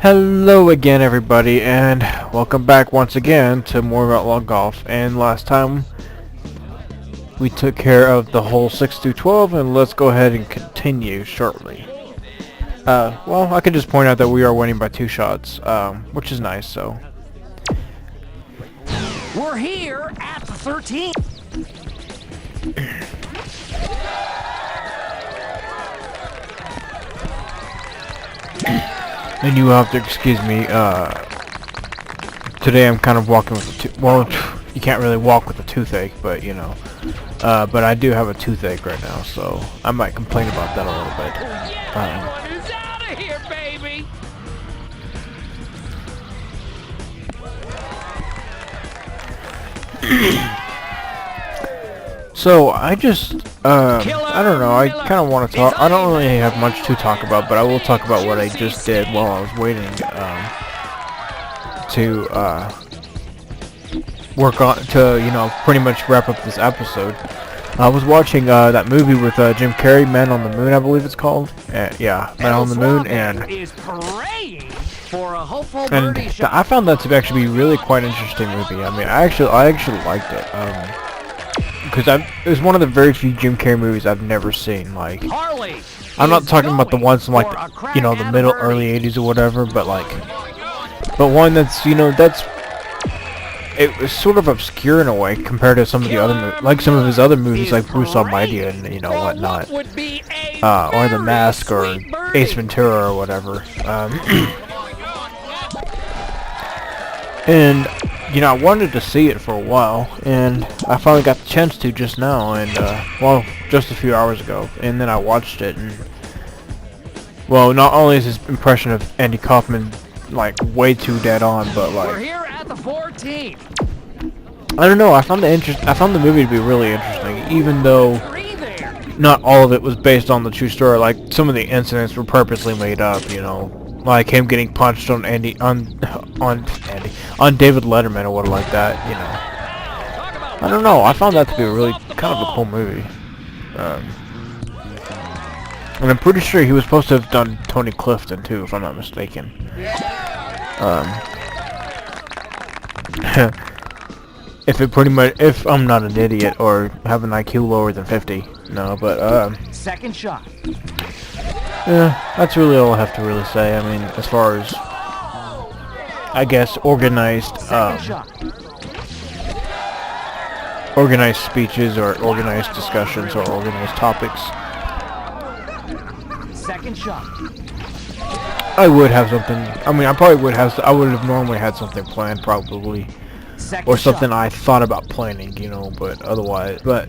Hello again, everybody, and welcome back once again to more of Outlaw Golf. And last time we took care of the hole 6 through 12, and let's go ahead and continue shortly. Well, I can just point out that we are winning by 2 shots, which is nice. So we're here at the 13. And you have to excuse me, today I'm kind of walking with well, you can't really walk with a toothache, but you know, but I do have a toothache right now, so I might complain about that a little bit. It's out of here, baby. So I just, I don't know, I kind of want to talk, I don't really have much to talk about, but I will talk about what I just did while I was waiting, to, work on, to, you know, pretty much wrap up this episode. I was watching, that movie with, Jim Carrey, Man on the Moon, I believe it's called. Yeah, Man on the Moon, and I found that to actually be really quite an interesting movie. I mean, I actually liked it, because it was one of the very few Jim Carrey movies I've never seen. Like, I'm not talking about the ones from like you know, the middle early 80s or whatever, but like, but one that's, you know, it was sort of obscure in a way compared to some of the other like some of his other movies like Bruce Almighty and you know whatnot, or The Mask or Ace Ventura or whatever. And you know, I wanted to see it for a while, and I finally got the chance to just now, and, well, just a few hours ago, and then I watched it, and, well, not only is his impression of Andy Kaufman, like, way too dead on, but, like, we're here at the 14. I don't know, I found the movie to be really interesting, even though not all of it was based on the true story. Like, some of the incidents were purposely made up, you know, like him getting punched on David Letterman or what like that, you know. I don't know, I found that to be a really kind of a cool movie. And I'm pretty sure he was supposed to have done Tony Clifton too, if I'm not mistaken. If I'm not an idiot or have an IQ lower than 50, no, but second shot. Yeah, that's really all I have to really say. I mean, as far as, I guess, organized speeches or organized discussions or organized topics. Second shot. I would have something, I mean, I would have normally had something planned probably. Or something I thought about planning, you know, but otherwise, but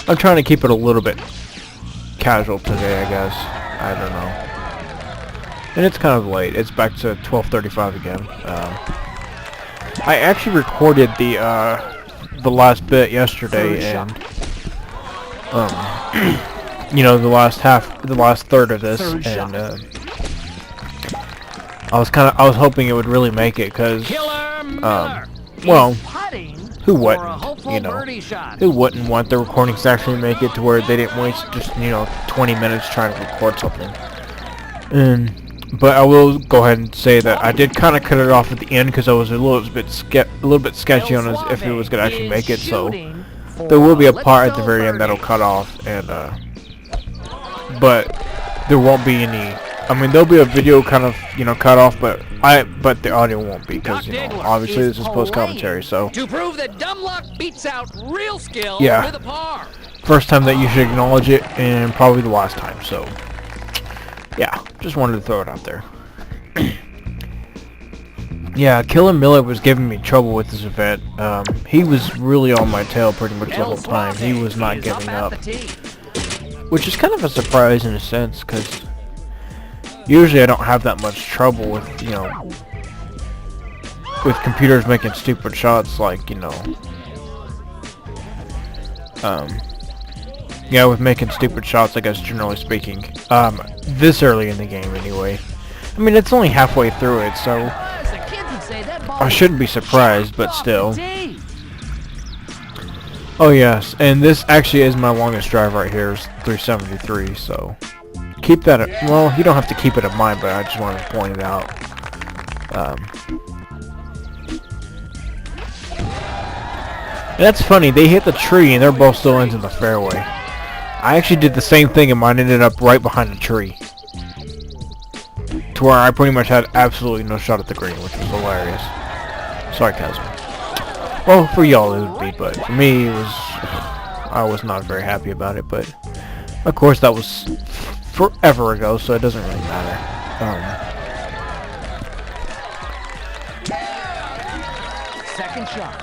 I'm trying to keep it a little bit casual today, I guess. I don't know. And it's kind of late. It's back to 12:35 again. I actually recorded the last bit yesterday, and you know, the last third of this, and I was hoping it would really make it, cause well, who wouldn't, you know, who wouldn't want the recordings to actually make it to where they didn't waste just, you know, 20 minutes trying to record something. But I will go ahead and say that I did kind of cut it off at the end because I was a little bit sketchy on if it was going to actually make it, so there will be a part at the very end that'll cut off, and but there won't be any. I mean, there'll be a video kind of, you know, cut off, but the audio won't be, because, you know, obviously this is post-commentary, so. To prove that dumb luck beats out real skill yeah. with a par. First time that you should acknowledge it, and probably the last time, so. Yeah, just wanted to throw it out there. Yeah, Killer Miller was giving me trouble with this event. He was really on my tail pretty much the whole time. He was not giving up. Which is kind of a surprise in a sense, because usually I don't have that much trouble with, you know, with computers making stupid shots, like, you know, yeah, with making stupid shots, I guess, generally speaking, this early in the game anyway. I mean, it's only halfway through it, so I shouldn't be surprised, but still. Oh yes, and this actually is my longest drive right here, is 373, so keep that. Well, you don't have to keep it in mind, but I just wanted to point it out. And that's funny. They hit the tree, and they're both still into the fairway. I actually did the same thing, and mine ended up right behind the tree, to where I pretty much had absolutely no shot at the green, which was hilarious. Sarcasm. Well, for y'all it would be, but for me, I was not very happy about it. But of course, that was forever ago, so it doesn't really matter. Second shot.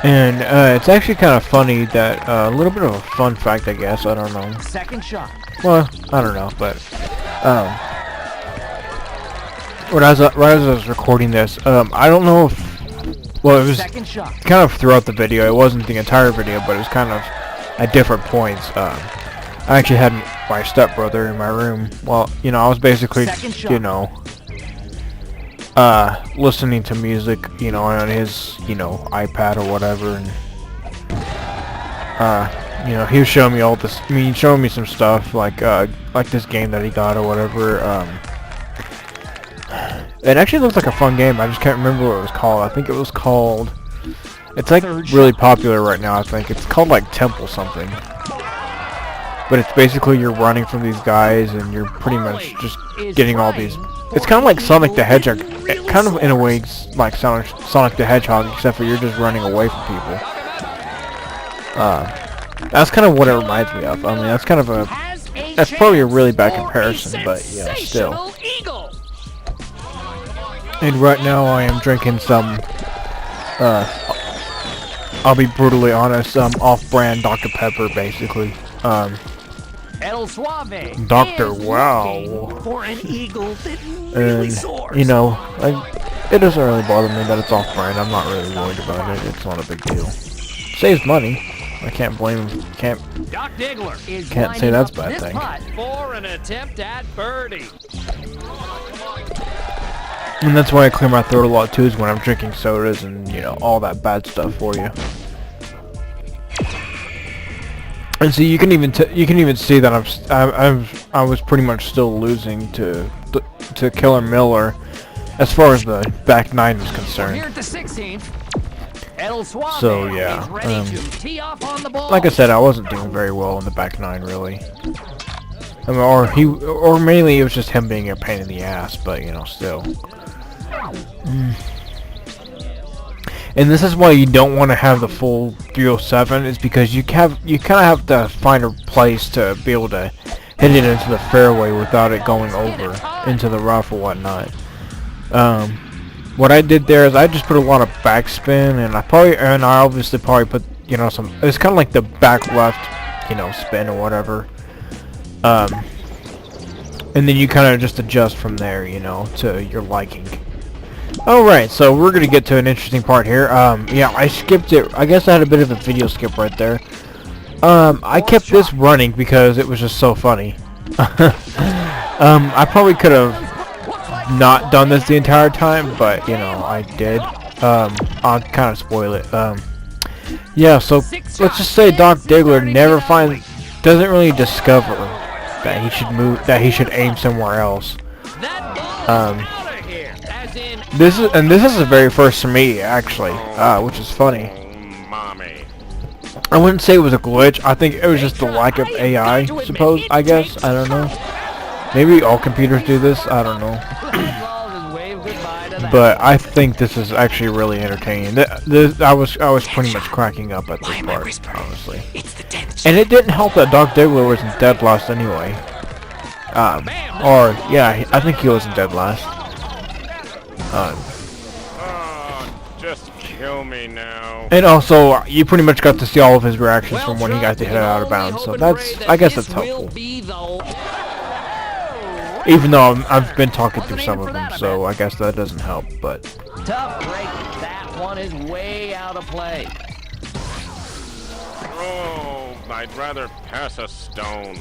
And it's actually kind of funny that a little bit of a fun fact, I guess. I don't know. Second shot. Well, I don't know, but right as I was recording this, I don't know if, well, it was kind of throughout the video. It wasn't the entire video, but it was kind of at different points. I actually had my stepbrother in my room. Well, you know, I was basically, you know, listening to music, you know, on his, you know, iPad or whatever, and you know, he was showing me all this. I mean, showing me some stuff like this game that he got or whatever. It actually looks like a fun game. I just can't remember what it was called. I think it was called. It's like really popular right now. I think it's called like Temple something. But it's basically you're running from these guys and you're pretty much just getting all these. It's kind of like Sonic the Hedgehog. It kind of in a way like Sonic the Hedgehog, except for you're just running away from people. That's kind of what it reminds me of. I mean, that's kind of a. That's probably a really bad comparison, but yeah, still. And right now I am drinking some. I'll be brutally honest. Off-brand Dr. Pepper, basically. Suave. Dr. Wow. For an eagle that really soars. You know, it doesn't really bother me that it's off-brand. I'm not really worried about it. It's not a big deal. Saves money. I can't blame him. Can't say that's a bad thing. For an attempt at birdie. And that's why I clear my throat a lot too, is when I'm drinking sodas and, you know, all that bad stuff for you. And see, you can even see that I was pretty much still losing to Killer Miller as far as the back nine was concerned. Here at the 16th. So yeah, like I said, I wasn't doing very well in the back nine, really. I mean, or mainly it was just him being a pain in the ass, but you know, still. And this is why you don't want to have the full 307, is because you kind of have to find a place to be able to hit it into the fairway without it going over into the rough or whatnot. What I did there is I just put a lot of backspin, and I obviously probably put, you know, some. It's kind of like the back left, you know, spin or whatever. And then you kind of just adjust from there, you know, to your liking. Alright, so we're going to get to an interesting part here. Yeah, I skipped it. I guess I had a bit of a video skip right there. I kept this running because it was just so funny. I probably could have not done this the entire time, but, you know, I did. I'll kind of spoil it. Yeah, so let's just say Doc Diggler doesn't really discover that he should aim somewhere else. This is the very first for me, actually, which is funny. I wouldn't say it was a glitch. I think it was just the lack of AI, I guess. I don't know. Maybe all computers do this. I don't know. But I think this is actually really entertaining. I was pretty much cracking up at this part, honestly. And it didn't help that Doc Diggler was in dead last anyway. Or yeah, I think he was in dead last. Just kill me now. And also, you pretty much got to see all of his reactions from when he got to hit it out of bounds. So I guess that's helpful. Even though I've been talking through some of them, so I guess that doesn't help, but. Tough break. That one is way out of play. Oh, I'd rather pass a stone.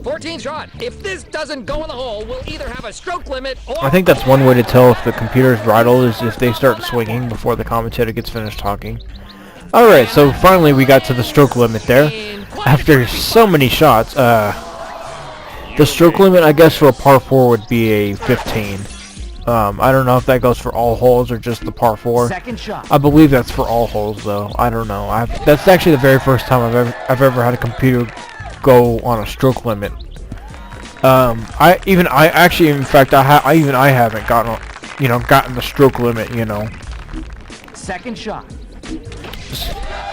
14th shot. If this doesn't go in the hole, we'll either have a stroke limit or... I think that's one way to tell if the computer's idle, is if they start swinging before the commentator gets finished talking. Alright, so finally we got to the stroke limit there. after so many shots. The stroke limit, I guess, for a par 4 would be a 15. I don't know if that goes for all holes or just the par 4. Second shot. I believe that's for all holes, though. I don't know. That's actually the very first time I've ever had a computer go on a stroke limit. I haven't gotten the stroke limit, you know. Second shot.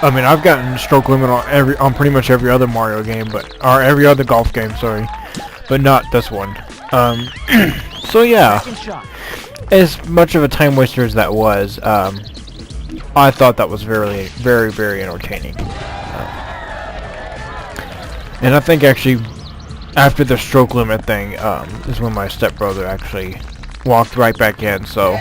I mean, I've gotten the stroke limit on pretty much every other Mario game, or every other golf game, sorry, but not this one. So yeah, Second shot. as much of a time waster as that was, I thought that was very, very, very entertaining. And I think actually, after the stroke limit thing, is when my stepbrother actually walked right back in, so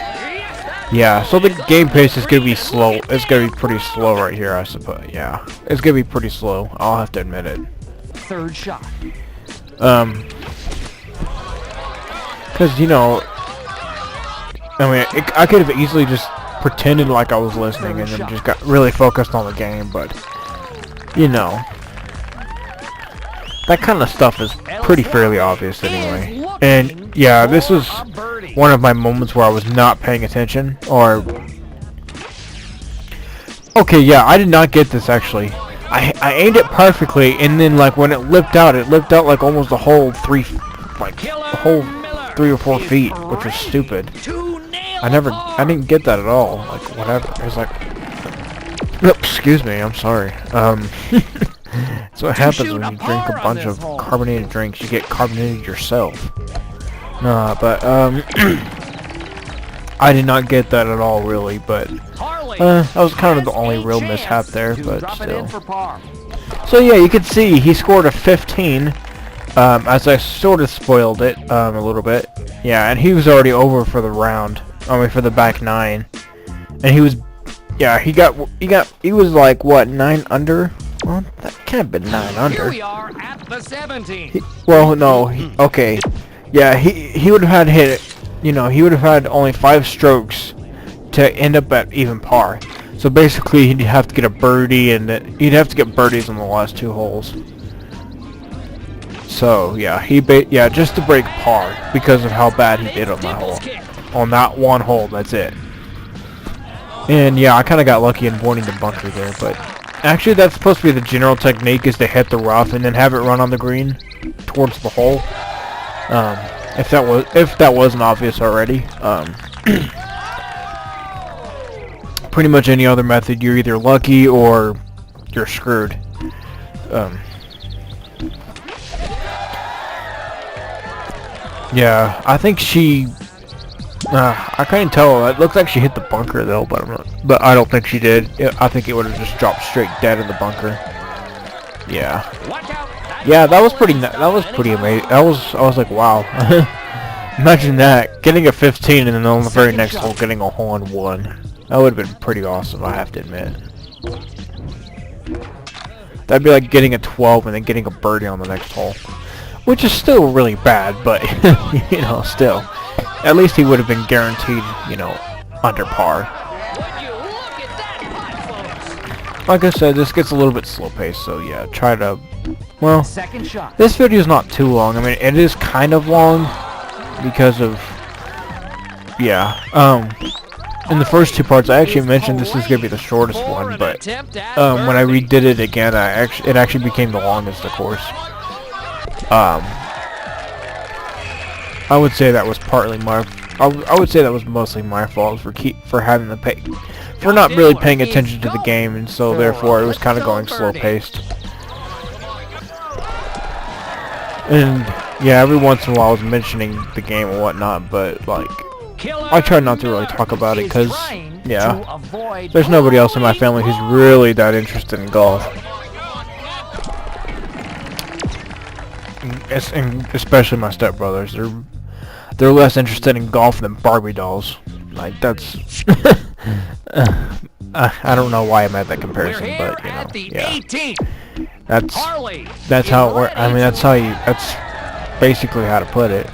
yeah, so the game pace is gonna be slow. It's gonna be pretty slow right here, I suppose. Yeah, it's gonna be pretty slow. I'll have to admit it. Third shot. Cause you know, I mean, I could have easily just pretended like I was listening and then just got really focused on the game, but you know, that kind of stuff is pretty fairly obvious anyway. And yeah, this was one of my moments where I was not paying attention, or okay, yeah, I did not get this actually. I aimed it perfectly, and then like when it lipped out like almost a whole 3 or 4 feet, which was stupid. I didn't get that at all. Like whatever. It was like, excuse me, I'm sorry. That's what happens when you drink a bunch of carbonated drinks. You get carbonated yourself. Nah, but I did not get that at all, really. But that was kind of the only real mishap there. But still. So yeah, you can see he scored a 15. As I sort of spoiled it a little bit. Yeah, and he was already over for the round. I mean, for the back 9. And he was, yeah, he was like what, 9 under? Well, that can't have been 9 under. Here we are at the 17. Well, no, okay. Yeah, he would have had he would have had only 5 strokes to end up at even par. So basically, he'd have to get a birdie, and he'd have to get birdies on the last 2 holes. So yeah, just to break par because of how bad he did on that hole. On that one hole, that's it. And yeah, I kind of got lucky in avoiding the bunker there, but actually that's supposed to be the general technique, is to hit the rough and then have it run on the green towards the hole. If that wasn't obvious already. Pretty much any other method, you're either lucky or you're screwed. Yeah, I think she. I can't tell. It looks like she hit the bunker though, but I don't think she did. I think it would have just dropped straight dead in the bunker. Yeah. Yeah, that was pretty amazing. I was like, wow. Imagine that, getting a 15 and then on the very next hole getting a hole in 1. That would have been pretty awesome, I have to admit. That'd be like getting a 12 and then getting a birdie on the next hole. Which is still really bad, but, you know, still. At least he would have been guaranteed, you know, under par. Like I said, this gets a little bit slow-paced, so yeah, try to... Well, this video is not too long. I mean, it is kind of long because of... Yeah, in the first 2 parts, I actually mentioned this is going to be the shortest one, but when I redid it again, it actually became the longest, of course. I would say that was partly my... I would say that was mostly my fault for not really paying attention to the game, and so therefore it was kind of going slow-paced. And yeah, every once in a while I was mentioning the game and whatnot, but like, I try not to really talk about it because, yeah, there's nobody else in my family who's really that interested in golf. And especially my stepbrothers, they're less interested in golf than Barbie dolls. Like, that's I don't know why I made that comparison, but you know, yeah, that's how it works. I mean, that's basically how to put it.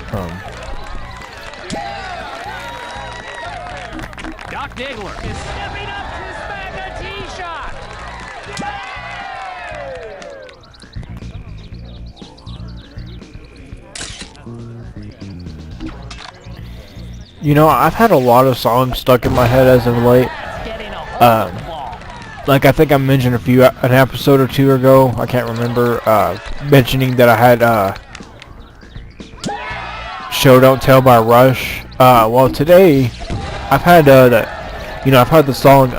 Doc Diggler is stepping up to spend a tee shot. You know, I've had a lot of songs stuck in my head as of late. Like I think I mentioned an episode or two ago. I can't remember mentioning that I had Show Don't Tell by Rush. Well, today I've had I've had the song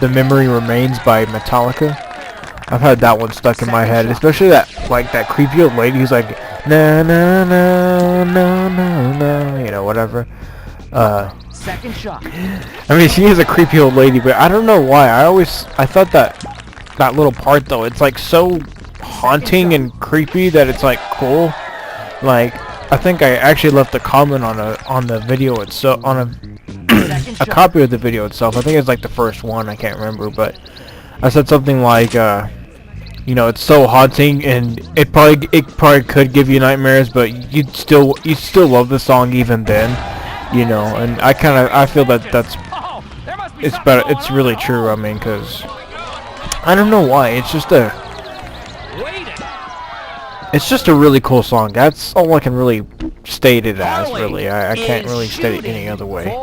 The Memory Remains by Metallica. I've had that one stuck in my head, especially that creepy old lady who's like na na na na na na, you know, whatever. Second shot. I mean, she is a creepy old lady, but I don't know why. I thought that little part though, it's like so haunting and creepy that it's like cool. Like, I think I actually left a comment on the video itself, on a copy of the video itself. I think it's like the first one. I can't remember, but I said something like, you know, it's so haunting, and it probably could give you nightmares, but you'd still love the song even then, you know. And I feel that's it's better. It's really true. I mean, because I don't know why. It's just a really cool song. That's all I can really state it as. Really, I can't really state it any other way.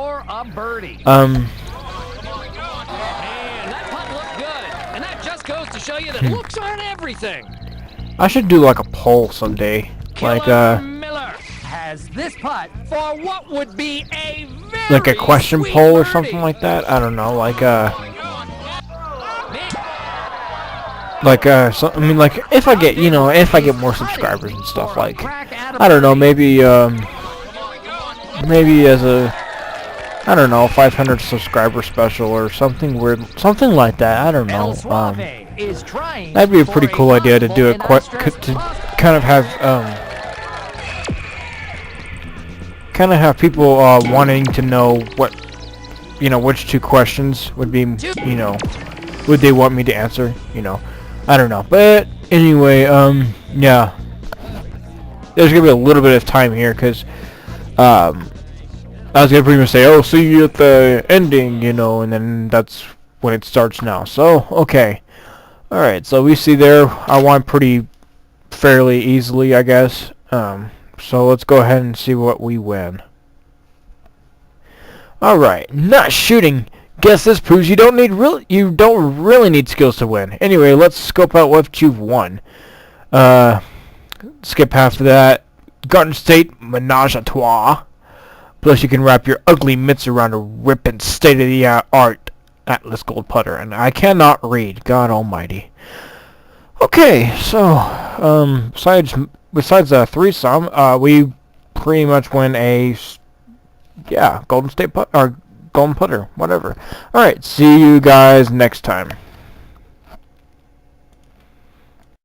Goes to show you that looks aren't everything. I should do like a poll someday, like Miller has this putt for what would be a very like a question poll or something like that. I don't know, so, I mean, like if I get more subscribers and stuff, like I don't know, maybe as a 500 subscriber special or something weird, something like that. I don't know. That'd be a pretty cool idea to do to kind of have people wanting to know which two questions would be, would they want me to answer, I don't know. But anyway, yeah, there's gonna be a little bit of time here because I was gonna pretty much say, oh, see you at the ending, and then that's when it starts now. So, okay. Alright, so we see there, I won pretty fairly easily, I guess. So let's go ahead and see what we win. Alright, not shooting. Guess this proves you don't really need skills to win. Anyway, let's scope out what you've won. Skip half of that. Garden State Menage a Trois. Plus, you can wrap your ugly mitts around a ripping state-of-the-art Atlas Gold putter. And I cannot read. God almighty. Okay, so, besides a threesome, we pretty much win a, golden state putt, or golden putter, whatever. Alright, see you guys next time.